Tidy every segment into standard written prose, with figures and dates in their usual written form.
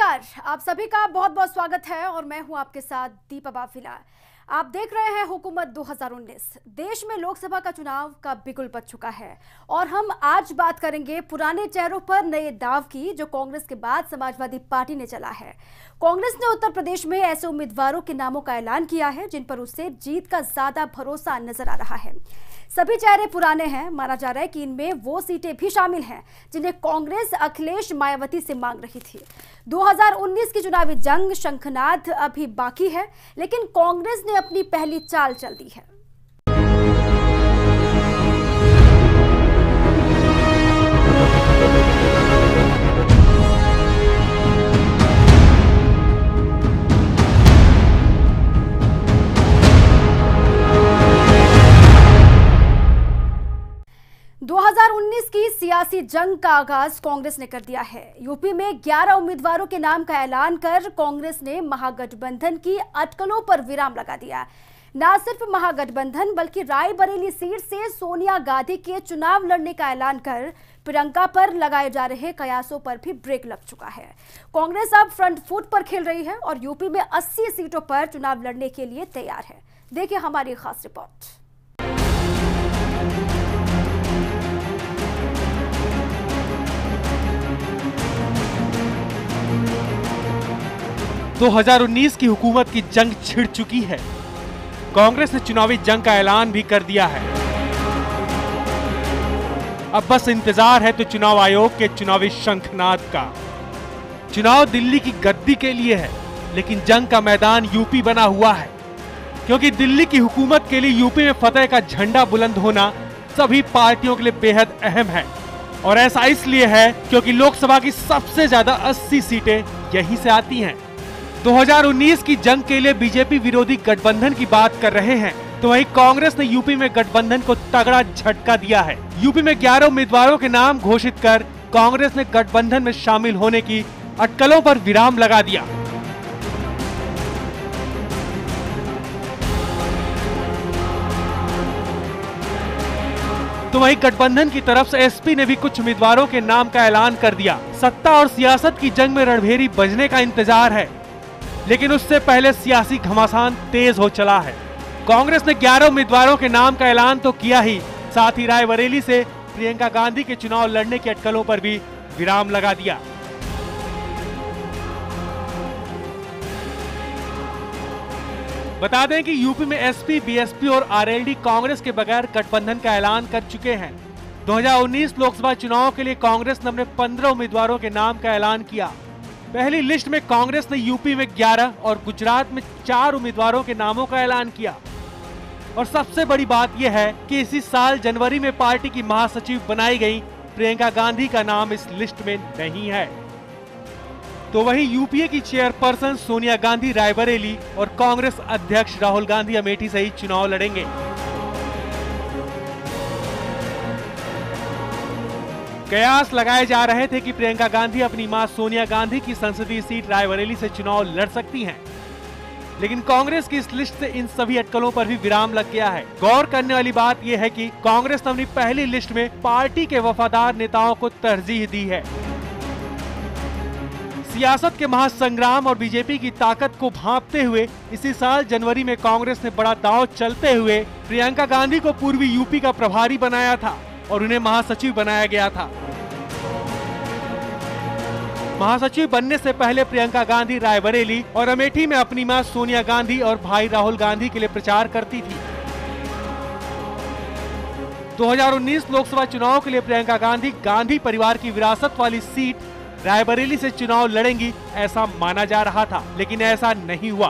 नमस्कार, आप सभी का बहुत बहुत स्वागत है और मैं हूं आपके साथ दीपा बाफिला। आप देख रहे हैं हुकूमत 2019। देश में लोकसभा का चुनाव का बिगुल बज चुका है और हम आज बात करेंगे पुराने चेहरों पर नए दांव की, जो कांग्रेस के बाद समाजवादी पार्टी ने चला है। कांग्रेस ने उत्तर प्रदेश में ऐसे उम्मीदवारों के नामों का ऐलान किया है जिन पर उसे जीत का ज्यादा भरोसा नजर आ रहा है। सभी चेहरे पुराने हैं। माना जा रहा है कि इनमें वो सीटें भी शामिल हैं जिन्हें कांग्रेस अखिलेश मायावती से मांग रही थी। 2019 की चुनावी जंग शंखनाद अभी बाकी है, लेकिन कांग्रेस ने अपनी पहली चाल चल दी है। 2019 की सियासी जंग का आगाज कांग्रेस ने कर दिया है। यूपी में 11 उम्मीदवारों के नाम का ऐलान कर कांग्रेस ने महागठबंधन की अटकलों पर विराम लगा दिया। न सिर्फ महागठबंधन बल्कि रायबरेली सीट से सोनिया गांधी के चुनाव लड़ने का ऐलान कर प्रियंका पर लगाए जा रहे कयासों पर भी ब्रेक लग चुका है। कांग्रेस अब फ्रंट फुट पर खेल रही है और यूपी में 80 सीटों पर चुनाव लड़ने के लिए तैयार है। देखिए हमारी खास रिपोर्ट। 2019 की हुकूमत की जंग छिड़ चुकी है। कांग्रेस ने चुनावी जंग का ऐलान भी कर दिया है। अब बस इंतजार है तो चुनाव आयोग के चुनावी शंखनाद का। चुनाव दिल्ली की गद्दी के लिए है, लेकिन जंग का मैदान यूपी बना हुआ है, क्योंकि दिल्ली की हुकूमत के लिए यूपी में फतेह का झंडा बुलंद होना सभी पार्टियों के लिए बेहद अहम है। और ऐसा इसलिए है क्योंकि लोकसभा की सबसे ज्यादा 80 सीटें यहीं से आती हैं। 2019 की जंग के लिए बीजेपी विरोधी गठबंधन की बात कर रहे हैं, तो वहीं कांग्रेस ने यूपी में गठबंधन को तगड़ा झटका दिया है। यूपी में 11 उम्मीदवारों के नाम घोषित कर कांग्रेस ने गठबंधन में शामिल होने की अटकलों पर विराम लगा दिया। तो वहीं गठबंधन की तरफ से एसपी ने भी कुछ उम्मीदवारों के नाम का ऐलान कर दिया। सत्ता और सियासत की जंग में रणभेरी बजने का इंतजार है, लेकिन उससे पहले सियासी घमासान तेज हो चला है। कांग्रेस ने 11 उम्मीदवारों के नाम का ऐलान तो किया ही, साथ ही रायबरेली से प्रियंका गांधी के चुनाव लड़ने की अटकलों पर भी विराम लगा दिया। बता दें कि यूपी में एसपी, बीएसपी और आरएलडी कांग्रेस के बगैर गठबंधन का ऐलान कर चुके हैं। 2019 लोकसभा चुनाव के लिए कांग्रेस ने अपने 15 उम्मीदवारों के नाम का ऐलान किया। पहली लिस्ट में कांग्रेस ने यूपी में 11 और गुजरात में 4 उम्मीदवारों के नामों का ऐलान किया। और सबसे बड़ी बात यह है कि इसी साल जनवरी में पार्टी की महासचिव बनाई गई प्रियंका गांधी का नाम इस लिस्ट में नहीं है। तो वहीं यूपीए की चेयरपर्सन सोनिया गांधी रायबरेली और कांग्रेस अध्यक्ष राहुल गांधी अमेठी से ही चुनाव लड़ेंगे। कयास लगाए जा रहे थे कि प्रियंका गांधी अपनी मां सोनिया गांधी की संसदीय सीट रायबरेली से चुनाव लड़ सकती हैं, लेकिन कांग्रेस की इस लिस्ट से इन सभी अटकलों पर भी विराम लग गया है। गौर करने वाली बात यह है कि कांग्रेस ने अपनी पहली लिस्ट में पार्टी के वफादार नेताओं को तरजीह दी है। सियासत के महासंग्राम और बीजेपी की ताकत को भांपते हुए इसी साल जनवरी में कांग्रेस ने बड़ा दांव चलते हुए प्रियंका गांधी को पूर्वी यूपी का प्रभारी बनाया था और उन्हें महासचिव बनाया गया था। महासचिव बनने से पहले प्रियंका गांधी रायबरेली और अमेठी में अपनी मां सोनिया गांधी और भाई राहुल गांधी के लिए प्रचार करती थी। 2019 लोकसभा चुनाव के लिए प्रियंका गांधी गांधी परिवार की विरासत वाली सीट रायबरेली से चुनाव लड़ेंगी, ऐसा माना जा रहा था, लेकिन ऐसा नहीं हुआ।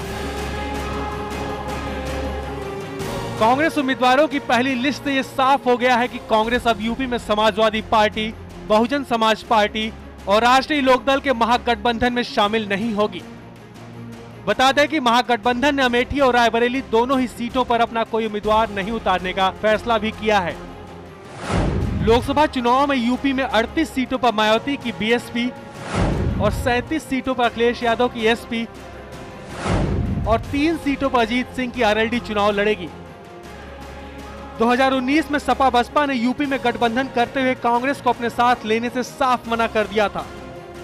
कांग्रेस उम्मीदवारों की पहली लिस्ट से ये साफ हो गया है कि कांग्रेस अब यूपी में समाजवादी पार्टी, बहुजन समाज पार्टी और राष्ट्रीय लोकदल के महागठबंधन में शामिल नहीं होगी। बता दें कि महागठबंधन ने अमेठी और रायबरेली दोनों ही सीटों पर अपना कोई उम्मीदवार नहीं उतारने का फैसला भी किया है। लोकसभा चुनाव में यूपी में 38 सीटों पर मायावती की बीएसपी और 37 सीटों पर अखिलेश यादव की एसपी और 3 सीटों पर अजीत सिंह की आरएलडी चुनाव लड़ेगी। 2019 में सपा बसपा ने यूपी में गठबंधन करते हुए कांग्रेस को अपने साथ लेने से साफ मना कर दिया था।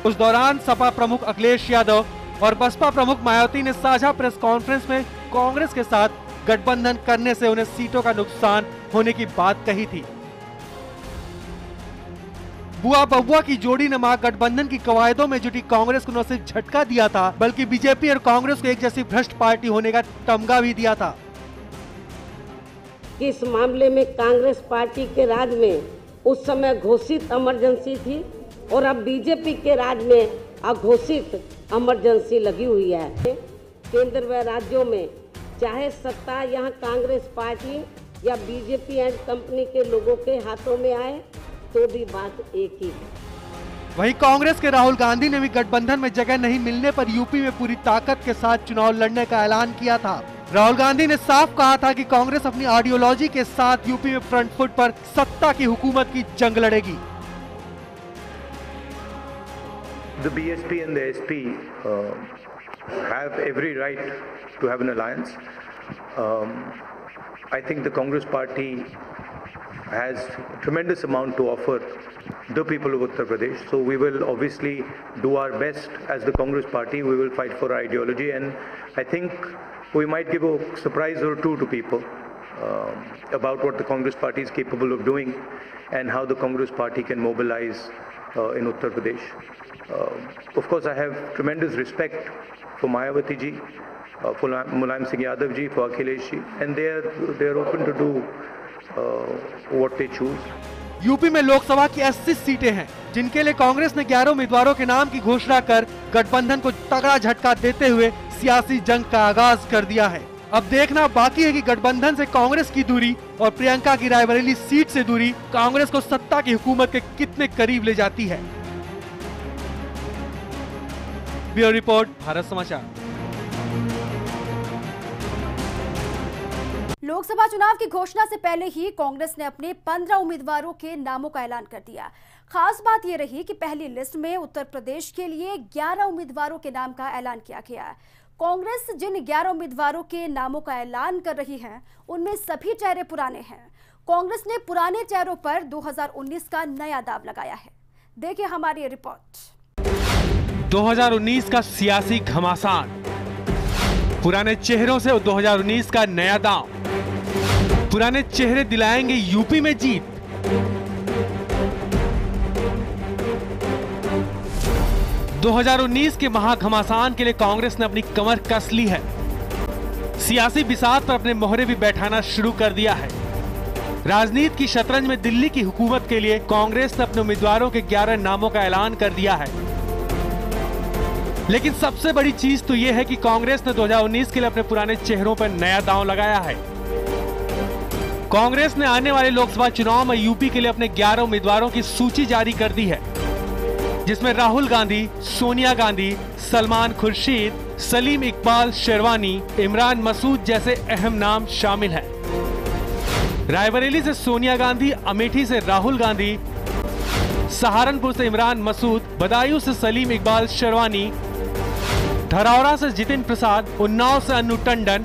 उस दौरान सपा प्रमुख अखिलेश यादव और बसपा प्रमुख मायावती ने साझा प्रेस कॉन्फ्रेंस में कांग्रेस के साथ गठबंधन करने से उन्हें सीटों का नुकसान होने की बात कही थी। बुआ बबुआ की जोड़ी ने महागठबंधन की कवायदों में जुटी कांग्रेस को न सिर्फ झटका दिया था, बल्कि बीजेपी और कांग्रेस को एक जैसी भ्रष्ट पार्टी होने का तमगा भी दिया था। इस मामले में कांग्रेस पार्टी के राज में उस समय घोषित इमरजेंसी थी और अब बीजेपी के राज में अघोषित इमरजेंसी लगी हुई है। केंद्र व राज्यों में चाहे सत्ता यहाँ कांग्रेस पार्टी या बीजेपी एंड कंपनी के लोगों के हाथों में आए तो भी बात एक ही है। वहीं कांग्रेस के राहुल गांधी ने भी गठबंधन में जगह नहीं मिलने पर यूपी में पूरी ताकत के साथ चुनाव लड़ने का ऐलान किया था। राहुल गांधी ने साफ कहा था कि कांग्रेस अपनी आइडियोलॉजी के साथ यूपी में फ्रंट फुट पर सत्ता की हुकूमत की जंग लड़ेगी। The BSP and the SP have every right to have an alliance. I think the Congress party has a tremendous amount to offer the people of Uttar Pradesh. So we will obviously do our best as the Congress party. We will fight for our ideology, and I think we might give a surprise or two to people about what the Congress party is capable of doing and how the Congress party can mobilize in Uttar Pradesh. Of course, I have tremendous respect for Mayawati ji, for Mulayam Singh Yadav ji, for Akhilesh ji, and they are open to do what they choose. UP में लोकसभा की 80 सीटें हैं, जिनके लिए कांग्रेस ने 11 उम्मीदवारों के नाम की घोषणा कर गठबंधन को तगड़ा झटका देते हुए सियासी जंग का आगाज कर दिया है। अब देखना बाकी है कि गठबंधन से कांग्रेस की दूरी और प्रियंका की रायबरेली सीट से दूरी कांग्रेस को सत्ता की हुकूमत के कितने करीब ले जाती है। ब्यूरो रिपोर्ट, भारत समाचार। लोकसभा चुनाव की घोषणा से पहले ही कांग्रेस ने अपने 15 उम्मीदवारों के नामों का ऐलान कर दिया। खास बात यह रही कि पहली लिस्ट में उत्तर प्रदेश के लिए 11 उम्मीदवारों के नाम का ऐलान किया गया। कांग्रेस जिन 11 उम्मीदवारों के नामों का ऐलान कर रही है, उनमें सभी चेहरे पुराने हैं। कांग्रेस ने पुराने चेहरों पर 2019 का नया दाव लगाया है। देखिए हमारी रिपोर्ट। 2019 का सियासी घमासान, पुराने चेहरों से 2019 का नया दांव। पुराने चेहरे दिलाएंगे यूपी में जीत। दो 2019 के महाघमासान के लिए कांग्रेस ने अपनी कमर कस ली है। सियासी बिसात पर अपने मोहरे भी बैठाना शुरू कर दिया है। राजनीति की शतरंज में दिल्ली की हुकूमत के लिए कांग्रेस ने अपने उम्मीदवारों के 11 नामों का ऐलान कर दिया है। लेकिन सबसे बड़ी चीज तो यह है कि कांग्रेस ने 2019 के लिए अपने पुराने चेहरों पर नया दांव लगाया है। कांग्रेस ने आने वाले लोकसभा चुनाव में यूपी के लिए अपने 11 उम्मीदवारों की सूची जारी कर दी है, जिसमें राहुल गांधी, सोनिया गांधी, सलमान खुर्शीद, सलीम इकबाल शेरवानी, इमरान मसूद जैसे अहम नाम शामिल हैं। रायबरेली से सोनिया गांधी, अमेठी से राहुल गांधी, सहारनपुर से इमरान मसूद, बदायूं से सलीम इकबाल शेरवानी, धरौरा से जितिन प्रसाद, उन्नाव से अन्नू टंडन,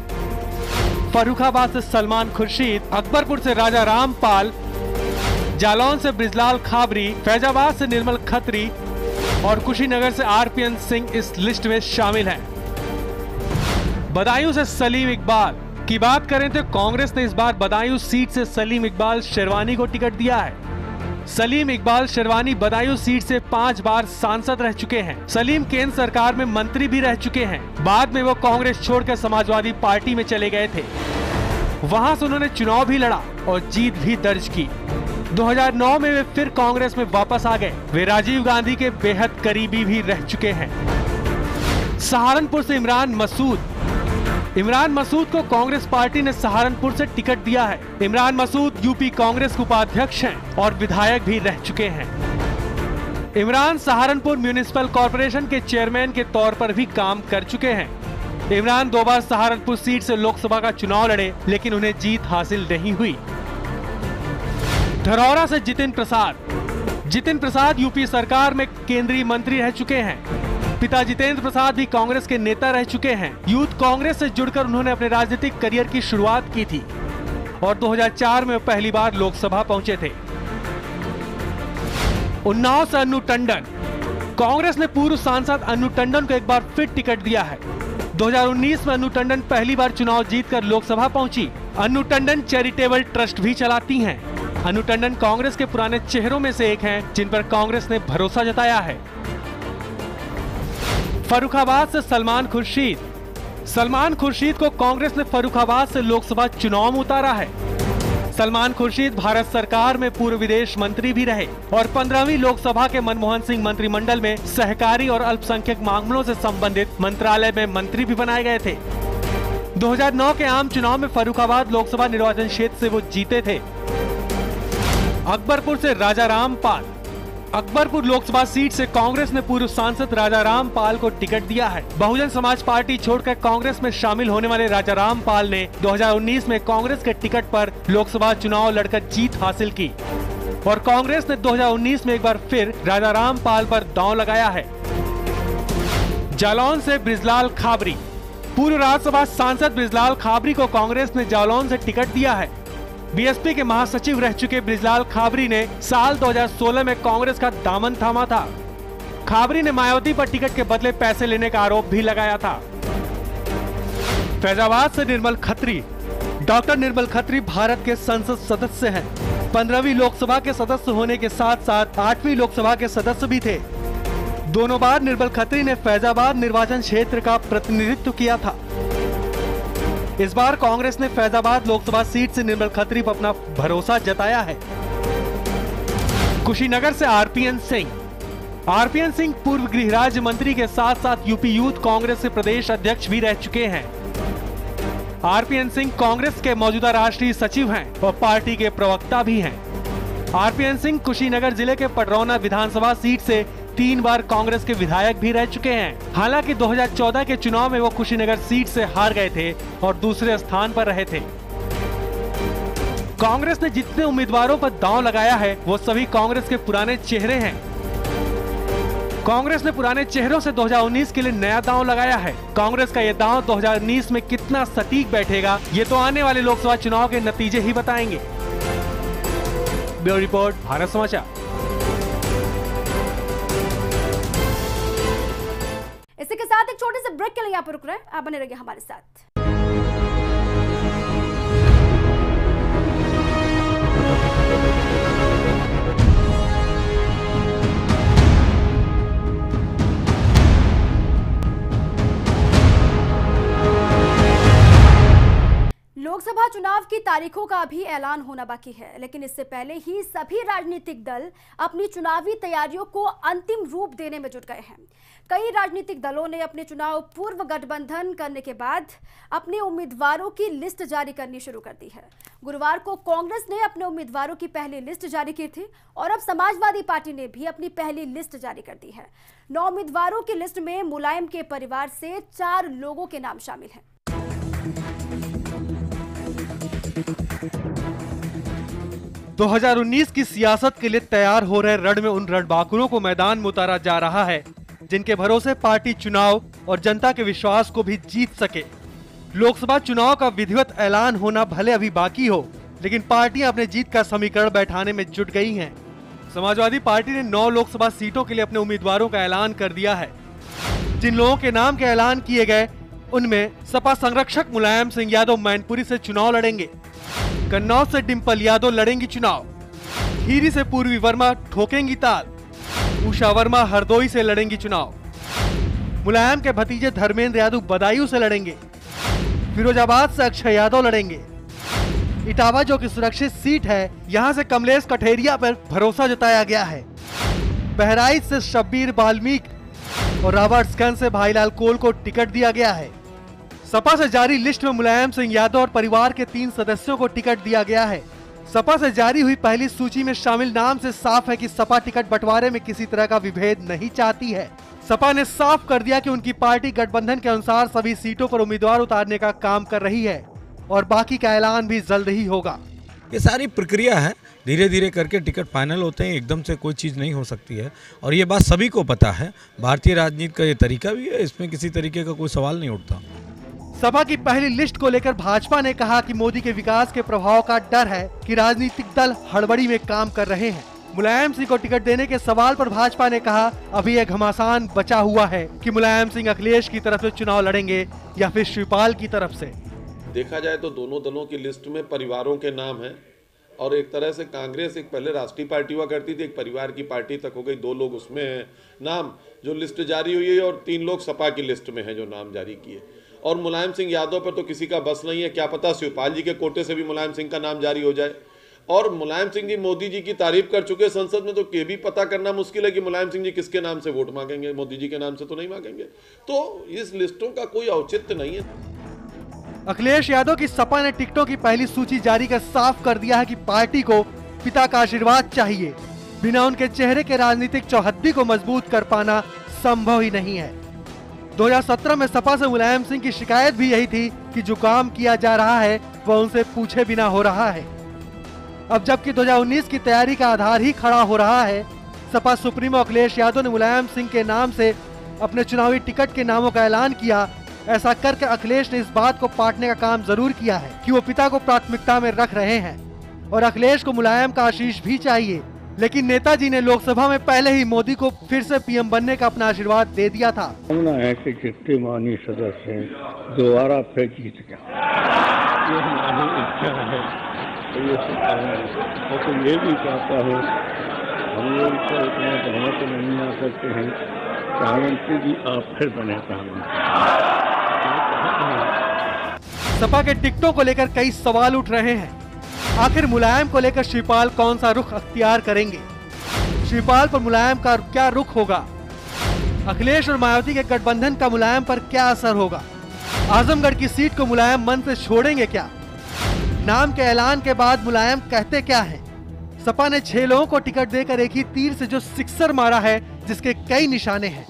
फर्रुखाबाद से सलमान खुर्शीद, अकबरपुर से राजा रामपाल, जालौन से ब्रिजलाल खाबरी, फैजाबाद से निर्मल खत्री और कुशीनगर से आरपीएन सिंह इस लिस्ट में शामिल हैं। बदायूं से सलीम इकबाल की बात करें तो कांग्रेस ने इस बार बदायूं सीट से सलीम इकबाल शेरवानी को टिकट दिया है। सलीम इकबाल शेरवानी बदायूं सीट से 5 बार सांसद रह चुके हैं। सलीम केंद्र सरकार में मंत्री भी रह चुके हैं। बाद में वो कांग्रेस छोड़कर समाजवादी पार्टी में चले गए थे। वहां से उन्होंने चुनाव भी लड़ा और जीत भी दर्ज की। 2009 में वे फिर कांग्रेस में वापस आ गए। वे राजीव गांधी के बेहद करीबी भी रह चुके हैं। सहारनपुर से इमरान मसूद को कांग्रेस पार्टी ने सहारनपुर से टिकट दिया है। इमरान मसूद यूपी कांग्रेस के उपाध्यक्ष हैं और विधायक भी रह चुके हैं। इमरान सहारनपुर म्युनिसिपल कॉर्पोरेशन के चेयरमैन के तौर पर भी काम कर चुके हैं। इमरान 2 बार सहारनपुर सीट से लोकसभा का चुनाव लड़े, लेकिन उन्हें जीत हासिल नहीं हुई। धरौरा से जितिन प्रसाद यूपी सरकार में केंद्रीय मंत्री रह चुके हैं। पिता जितेंद्र प्रसाद भी कांग्रेस के नेता रह चुके हैं। यूथ कांग्रेस से जुड़कर उन्होंने अपने राजनीतिक करियर की शुरुआत की थी और 2004 में पहली बार लोकसभा पहुंचे थे। उन्नाव से अन्नू टंडन कांग्रेस ने पूर्व सांसद अन्नू टंडन को एक बार फिर टिकट दिया है। 2019 में अन्नू टंडन पहली बार चुनाव जीतकर लोकसभा पहुंची। अन्नू टंडन चैरिटेबल ट्रस्ट भी चलाती हैं। अन्नू टंडन कांग्रेस के पुराने चेहरों में से एक हैं, जिन पर कांग्रेस ने भरोसा जताया है। फर्रुखाबाद से सलमान खुर्शीद को कांग्रेस ने फर्रुखाबाद से लोकसभा चुनाव में उतारा है। सलमान खुर्शीद भारत सरकार में पूर्व विदेश मंत्री भी रहे और 15वीं लोकसभा के मनमोहन सिंह मंत्रिमंडल में सहकारी और अल्पसंख्यक मामलों से संबंधित मंत्रालय में मंत्री भी बनाए गए थे। 2009 के आम चुनाव में फर्रुखाबाद लोकसभा निर्वाचन क्षेत्र से वो जीते थे। अकबरपुर से राजाराम पाल। अकबरपुर लोकसभा सीट से कांग्रेस ने पूर्व सांसद राजाराम पाल को टिकट दिया है। बहुजन समाज पार्टी छोड़कर कांग्रेस में शामिल होने वाले राजाराम पाल ने 2019 में कांग्रेस के टिकट पर लोकसभा चुनाव लड़कर जीत हासिल की और कांग्रेस ने 2019 में एक बार फिर राजाराम पाल पर दांव लगाया है। जालौन से बृजलाल खाबरी। पूर्व राज्यसभा सांसद बृजलाल खाबरी को कांग्रेस ने जालौन से टिकट दिया है। बीएसपी के महासचिव रह चुके बृजलाल खाबरी ने साल 2016 में कांग्रेस का दामन थामा था। खाबरी ने मायावती पर टिकट के बदले पैसे लेने का आरोप भी लगाया था। फैजाबाद से निर्मल खत्री। डॉक्टर निर्मल खत्री भारत के संसद सदस्य हैं। 15वीं लोकसभा के सदस्य होने के साथ साथ 8वीं लोकसभा के सदस्य भी थे। दोनों बार निर्मल खत्री ने फैजाबाद निर्वाचन क्षेत्र का प्रतिनिधित्व किया था। इस बार कांग्रेस ने फैजाबाद लोकसभा सीट से निर्मल खत्री पर अपना भरोसा जताया है। कुशीनगर से आरपीएन सिंह पूर्व गृह राज्य मंत्री के साथ साथ यूपी यूथ कांग्रेस के प्रदेश अध्यक्ष भी रह चुके हैं। आरपीएन सिंह कांग्रेस के मौजूदा राष्ट्रीय सचिव हैं और पार्टी के प्रवक्ता भी हैं। आरपीएन सिंह कुशीनगर जिले के पडरौना विधानसभा सीट से 3 बार कांग्रेस के विधायक भी रह चुके हैं। हालांकि 2014 के चुनाव में वो कुशीनगर सीट से हार गए थे और दूसरे स्थान पर रहे थे। कांग्रेस ने जितने उम्मीदवारों पर दांव लगाया है वो सभी कांग्रेस के पुराने चेहरे हैं। कांग्रेस ने पुराने चेहरों से 2019 के लिए नया दांव लगाया है। कांग्रेस का ये दांव 2019 में कितना सटीक बैठेगा ये तो आने वाले लोकसभा चुनाव के नतीजे ही बताएंगे। ब्यूरो रिपोर्ट, भारत समाचार। इसी के साथ एक छोटे से ब्रेक के लिए यहाँ पर रुक रहे हैं, आप बने रहिए हमारे साथ। लोकसभा चुनाव की तारीखों का अभी ऐलान होना बाकी है, लेकिन इससे पहले ही सभी राजनीतिक दल अपनी चुनावी तैयारियों को अंतिम रूप देने में जुट गए हैं। कई राजनीतिक दलों ने अपने चुनाव पूर्व गठबंधन करने के बाद अपने उम्मीदवारों की लिस्ट जारी करनी शुरू कर दी है। गुरुवार को कांग्रेस ने अपने उम्मीदवारों की पहली लिस्ट जारी की थी और अब समाजवादी पार्टी ने भी अपनी पहली लिस्ट जारी कर दी है। 9 उम्मीदवारों की लिस्ट में मुलायम के परिवार से 4 लोगों के नाम शामिल हैं। 2019 की सियासत के लिए तैयार हो रहे रण में उन रणबांकुरों को मैदान में उतारा जा रहा है जिनके भरोसे पार्टी चुनाव और जनता के विश्वास को भी जीत सके। लोकसभा चुनाव का विधिवत ऐलान होना भले अभी बाकी हो, लेकिन पार्टियां अपने जीत का समीकरण बैठाने में जुट गई हैं। समाजवादी पार्टी ने 9 लोकसभा सीटों के लिए अपने उम्मीदवारों का ऐलान कर दिया है। जिन लोगों के नाम के ऐलान किए गए उनमें सपा संरक्षक मुलायम सिंह यादव मैनपुरी से चुनाव लड़ेंगे। कन्नौज से डिम्पल यादव लड़ेंगी चुनाव। खीरी से पूर्वी वर्मा ठोकेंगी ताल। उषा वर्मा हरदोई से लड़ेंगी चुनाव। मुलायम के भतीजे धर्मेंद्र यादव बदायूं से लड़ेंगे। फिरोजाबाद से अक्षय यादव लड़ेंगे। इटावा जो कि सुरक्षित सीट है, यहां से कमलेश कठेरिया पर भरोसा जताया गया है। बहराइच से शब्बीर बाल्मीक और रॉबर्ट्सगंज से भाईलाल कोल को टिकट दिया गया है। सपा से जारी लिस्ट में मुलायम सिंह यादव और परिवार के 3 सदस्यों को टिकट दिया गया है। सपा से जारी हुई पहली सूची में शामिल नाम से साफ है कि सपा टिकट बंटवारे में किसी तरह का विभेद नहीं चाहती है। सपा ने साफ कर दिया कि उनकी पार्टी गठबंधन के अनुसार सभी सीटों पर उम्मीदवार उतारने का काम कर रही है और बाकी का ऐलान भी जल्द ही होगा। ये सारी प्रक्रिया है, धीरे धीरे करके टिकट फाइनल होते हैं, एकदम से कोई चीज़ नहीं हो सकती है और ये बात सभी को पता है। भारतीय राजनीति का ये तरीका भी है, इसमें किसी तरीके का कोई सवाल नहीं उठता। सपा की पहली लिस्ट को लेकर भाजपा ने कहा कि मोदी के विकास के प्रभाव का डर है कि राजनीतिक दल हड़बड़ी में काम कर रहे हैं। मुलायम सिंह को टिकट देने के सवाल पर भाजपा ने कहा अभी यह घमासान बचा हुआ है कि मुलायम सिंह अखिलेश की तरफ से चुनाव लड़ेंगे या फिर शिवपाल की तरफ से। देखा जाए तो दोनों दलों की लिस्ट में परिवारों के नाम हैं और एक तरह से कांग्रेस एक पहले राष्ट्रीय पार्टी हुआ करती थी, एक परिवार की पार्टी तक हो गई, 2 लोग उसमें हैं नाम जो लिस्ट जारी हुई है और 3 लोग सपा की लिस्ट में हैं जो नाम जारी किए। और मुलायम सिंह यादव पर तो किसी का बस नहीं है, क्या पता शिवपाल जी के कोटे से भी मुलायम सिंह का नाम जारी हो जाए। और मुलायम सिंह जी मोदी जी की तारीफ कर चुके संसद में, तो ये भी पता करना मुश्किल है कि मुलायम सिंह जी किसके नाम से वोट मांगेंगे, मोदी जी के नाम से तो नहीं मांगेंगे। तो इस लिस्टों का कोई औचित्य नहीं है। अखिलेश यादव की सपा ने टिकटों की पहली सूची जारी कर साफ कर दिया है कि पार्टी को पिता का आशीर्वाद चाहिए, बिना उनके चेहरे के राजनीतिक चौहद्दी को मजबूत कर पाना संभव ही नहीं है। 2017 में सपा से मुलायम सिंह की शिकायत भी यही थी कि जो काम किया जा रहा है वह उनसे पूछे बिना हो रहा है। अब जबकि 2019 की तैयारी का आधार ही खड़ा हो रहा है, सपा सुप्रीमो अखिलेश यादव ने मुलायम सिंह के नाम से अपने चुनावी टिकट के नामों का ऐलान किया। ऐसा करके अखिलेश ने इस बात को पाटने का काम जरूर किया है कि वो पिता को प्राथमिकता में रख रहे हैं और अखिलेश को मुलायम का आशीष भी चाहिए। लेकिन नेताजी ने लोकसभा में पहले ही मोदी को फिर से पीएम बनने का अपना आशीर्वाद दे दिया था। है कि जितने माननीय सदस्य हैं दोबारा फिर जीत गया, ये हमारी इच्छा है। तो ये और तो ये भी चाहता है, हम लोग तो इतना बहुमत नहीं आ सकते हैं, प्रधानमंत्री जी आप फिर बने प्रधानमंत्री। सपा के टिकटों को लेकर कई सवाल उठ रहे हैं। आखिर मुलायम को लेकर शिवपाल कौन सा रुख अख्तियार करेंगे? शिवपाल पर मुलायम का क्या रुख होगा? अखिलेश और मायावती के गठबंधन का मुलायम पर क्या असर होगा? आजमगढ़ की सीट को मुलायम मन से छोड़ेंगे क्या? नाम के ऐलान के बाद मुलायम कहते क्या हैं? सपा ने 6 लोगों को टिकट देकर एक ही तीर से जो सिक्सर मारा है, जिसके कई निशाने हैं।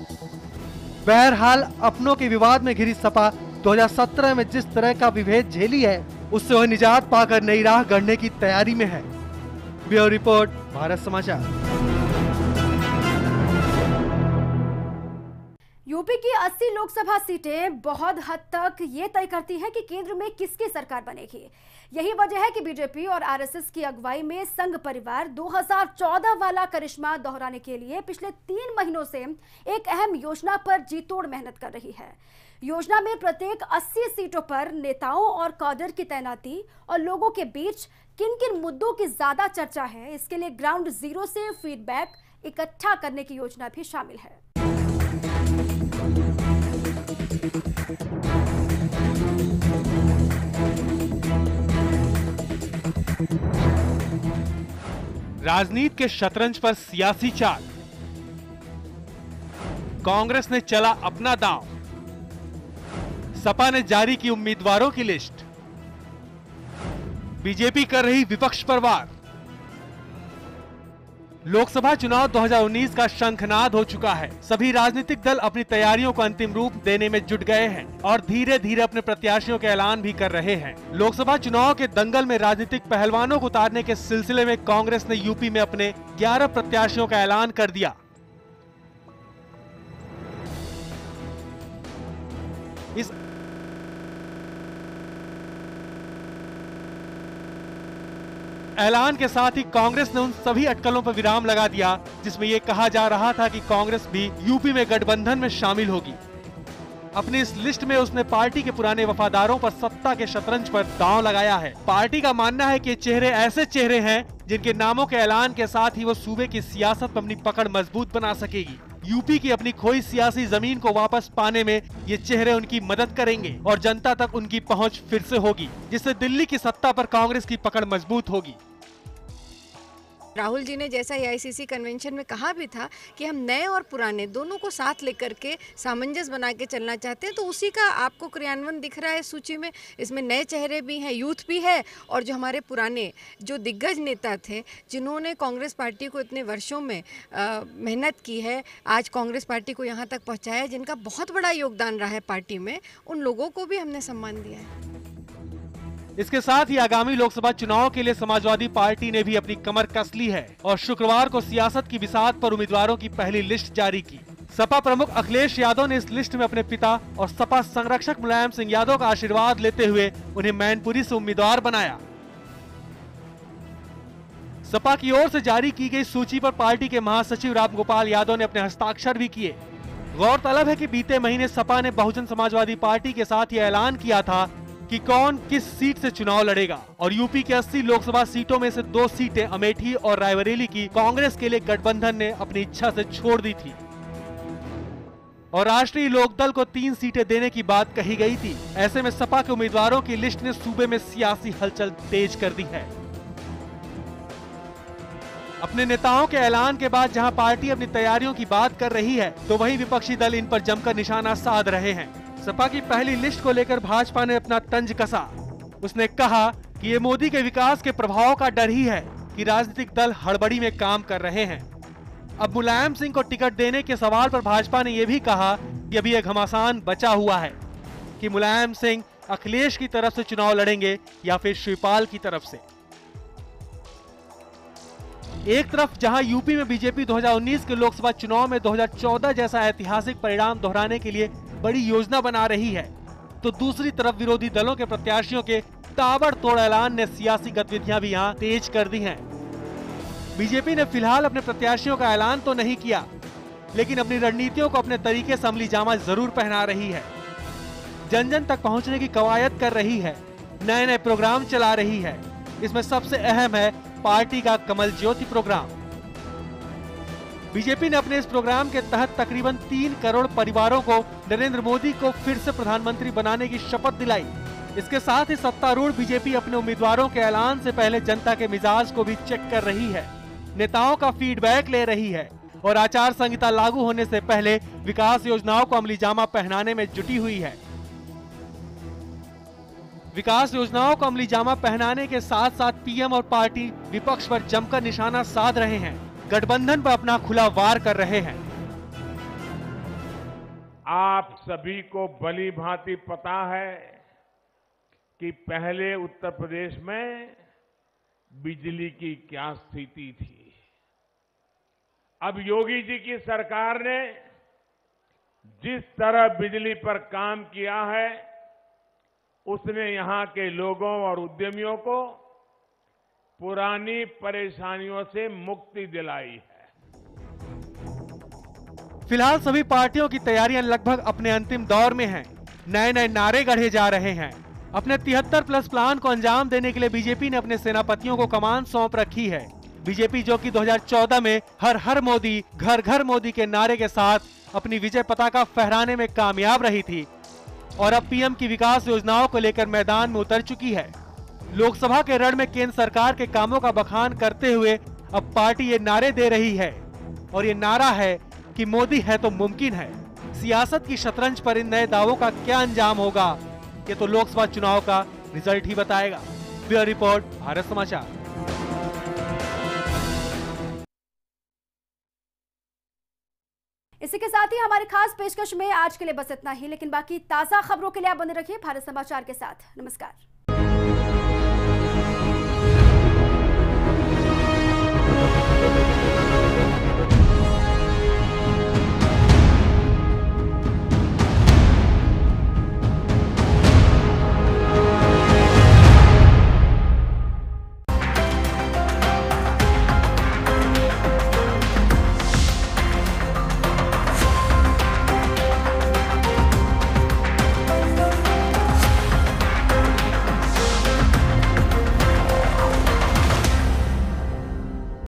बहरहाल अपनों के विवाद में घिरी सपा 2017 में जिस तरह का विभेद झेली है, उससे वह निजात पाकर नई राह गढ़ने की तैयारी में है। ब्यूरो रिपोर्ट, भारत समाचार। यूपी की 80 लोकसभा सीटें बहुत हद तक ये तय करती हैं कि केंद्र में किसकी सरकार बनेगी। यही वजह है कि बीजेपी और आरएसएस की अगुवाई में संघ परिवार 2014 वाला करिश्मा दोहराने के लिए पिछले 3 महीनों से एक अहम योजना पर जी तोड़ मेहनत कर रही है। योजना में प्रत्येक 80 सीटों पर नेताओं और काडर की तैनाती और लोगों के बीच किन किन मुद्दों की ज्यादा चर्चा है, इसके लिए ग्राउंड जीरो से फीडबैक इकट्ठा करने की योजना भी शामिल है। राजनीति के शतरंज पर सियासी चाल। कांग्रेस ने चला अपना दांव। सपा ने जारी की उम्मीदवारों की लिस्ट। बीजेपी कर रही विपक्ष पर वार। लोकसभा चुनाव 2019 का शंखनाद हो चुका है। सभी राजनीतिक दल अपनी तैयारियों को अंतिम रूप देने में जुट गए हैं और धीरे धीरे अपने प्रत्याशियों के ऐलान भी कर रहे हैं। लोकसभा चुनाव के दंगल में राजनीतिक पहलवानों को उतारने के सिलसिले में कांग्रेस ने यूपी में अपने 11 प्रत्याशियों का ऐलान कर दिया। इस ऐलान के साथ ही कांग्रेस ने उन सभी अटकलों पर विराम लगा दिया जिसमें यह कहा जा रहा था कि कांग्रेस भी यूपी में गठबंधन में शामिल होगी। अपनी इस लिस्ट में उसने पार्टी के पुराने वफादारों पर सत्ता के शतरंज पर दांव लगाया है। पार्टी का मानना है कि चेहरे ऐसे चेहरे हैं जिनके नामों के ऐलान के साथ ही वो सूबे की सियासत पर अपनी पकड़ मजबूत बना सकेगी। यूपी की अपनी खोई सियासी जमीन को वापस पाने में ये चेहरे उनकी मदद करेंगे और जनता तक उनकी पहुंच फिर से होगी, जिससे दिल्ली की सत्ता पर कांग्रेस की पकड़ मजबूत होगी। राहुल जी ने जैसा एआईसीसी कन्वेंशन में कहा भी था कि हम नए और पुराने दोनों को साथ लेकर के सामंजस्य बना के चलना चाहते हैं, तो उसी का आपको क्रियान्वयन दिख रहा है सूची में। इसमें नए चेहरे भी हैं, यूथ भी है, और जो हमारे पुराने जो दिग्गज नेता थे जिन्होंने कांग्रेस पार्टी को इतने वर्षों में मेहनत की है, आज कांग्रेस पार्टी को यहाँ तक पहुँचाया है, जिनका बहुत बड़ा योगदान रहा है पार्टी में, उन लोगों को भी हमने सम्मान दिया है। इसके साथ ही आगामी लोकसभा चुनाव के लिए समाजवादी पार्टी ने भी अपनी कमर कस ली है और शुक्रवार को सियासत की बिसात पर उम्मीदवारों की पहली लिस्ट जारी की। सपा प्रमुख अखिलेश यादव ने इस लिस्ट में अपने पिता और सपा संरक्षक मुलायम सिंह यादव का आशीर्वाद लेते हुए उन्हें मैनपुरी से उम्मीदवार बनाया। सपा की ओर से जारी की गई सूची पर पार्टी के महासचिव रामगोपाल यादव ने अपने हस्ताक्षर भी किए। गौरतलब है कि बीते महीने सपा ने बहुजन समाजवादी पार्टी के साथ ये ऐलान किया था कि कौन किस सीट से चुनाव लड़ेगा और यूपी के 80 लोकसभा सीटों में से 2 सीटें अमेठी और रायबरेली की कांग्रेस के लिए गठबंधन ने अपनी इच्छा से छोड़ दी थी और राष्ट्रीय लोकदल को 3 सीटें देने की बात कही गई थी। ऐसे में सपा के उम्मीदवारों की लिस्ट ने सूबे में सियासी हलचल तेज कर दी है। अपने नेताओं के ऐलान के बाद जहां पार्टी अपनी तैयारियों की बात कर रही है, तो वहीं विपक्षी दल इन पर जमकर निशाना साध रहे हैं। सपा की पहली लिस्ट को लेकर भाजपा ने अपना तंज कसा। उसने कहा कि ये मोदी के विकास के प्रभाव का डर ही है कि राजनीतिक दल हड़बड़ी में काम कर रहे हैं। अब मुलायम सिंह को टिकट देने के सवाल पर भाजपा ने यह भी कहा कि अभी एक घमासान बचा हुआ है कि मुलायम सिंह अखिलेश की तरफ से चुनाव लड़ेंगे या फिर शिवपाल की तरफ से। एक तरफ जहां यूपी में बीजेपी 2019 के लोकसभा चुनाव में 2014 जैसा ऐतिहासिक परिणाम दोहराने के लिए बड़ी योजना बना रही है, तो दूसरी तरफ विरोधी दलों के प्रत्याशियों के ताबड़तोड़ ऐलान ने सियासी गतिविधियां भी यहां तेज कर दी हैं। बीजेपी ने फिलहाल अपने प्रत्याशियों का ऐलान तो नहीं किया, लेकिन अपनी रणनीतियों को अपने तरीके से अमली जामा जरूर पहना रही है। जन जन तक पहुंचने की कवायद कर रही है, नए नए प्रोग्राम चला रही है। इसमें सबसे अहम है पार्टी का कमल ज्योति प्रोग्राम। बीजेपी ने अपने इस प्रोग्राम के तहत तकरीबन 3 करोड़ परिवारों को नरेंद्र मोदी को फिर से प्रधानमंत्री बनाने की शपथ दिलाई। इसके साथ ही सत्तारूढ़ बीजेपी अपने उम्मीदवारों के ऐलान से पहले जनता के मिजाज को भी चेक कर रही है, नेताओं का फीडबैक ले रही है और आचार संहिता लागू होने से पहले विकास योजनाओं को अमली जामा पहनाने में जुटी हुई है। विकास योजनाओं को अमली जामा पहनाने के साथ साथ पीएम और पार्टी विपक्ष पर जमकर निशाना साध रहे हैं, गठबंधन पर अपना खुला वार कर रहे हैं। आप सभी को भली भांति पता है कि पहले उत्तर प्रदेश में बिजली की क्या स्थिति थी। अब योगी जी की सरकार ने जिस तरह बिजली पर काम किया है, उसने यहां के लोगों और उद्यमियों को पुरानी परेशानियों से मुक्ति दिलाई है। फिलहाल सभी पार्टियों की तैयारियां लगभग अपने अंतिम दौर में हैं। नए नए नारे गढ़े जा रहे हैं। अपने 73+ प्लान को अंजाम देने के लिए बीजेपी ने अपने सेनापतियों को कमान सौंप रखी है। बीजेपी जो कि 2014 में हर हर मोदी घर घर मोदी के नारे के साथ अपनी विजय पताका फहराने में कामयाब रही थी और अब पीएम की विकास योजनाओं को लेकर मैदान में उतर चुकी है। लोकसभा के रण में केंद्र सरकार के कामों का बखान करते हुए अब पार्टी ये नारे दे रही है और ये नारा है कि मोदी है तो मुमकिन है। सियासत की शतरंज पर इन नए दावों का क्या अंजाम होगा, ये तो लोकसभा चुनाव का रिजल्ट ही बताएगा। ब्यूरो रिपोर्ट, भारत समाचार। इसी के साथ ही हमारी खास पेशकश में आज के लिए बस इतना ही, लेकिन बाकी ताजा खबरों के लिए आप बने रखिए भारत समाचार के साथ। नमस्कार।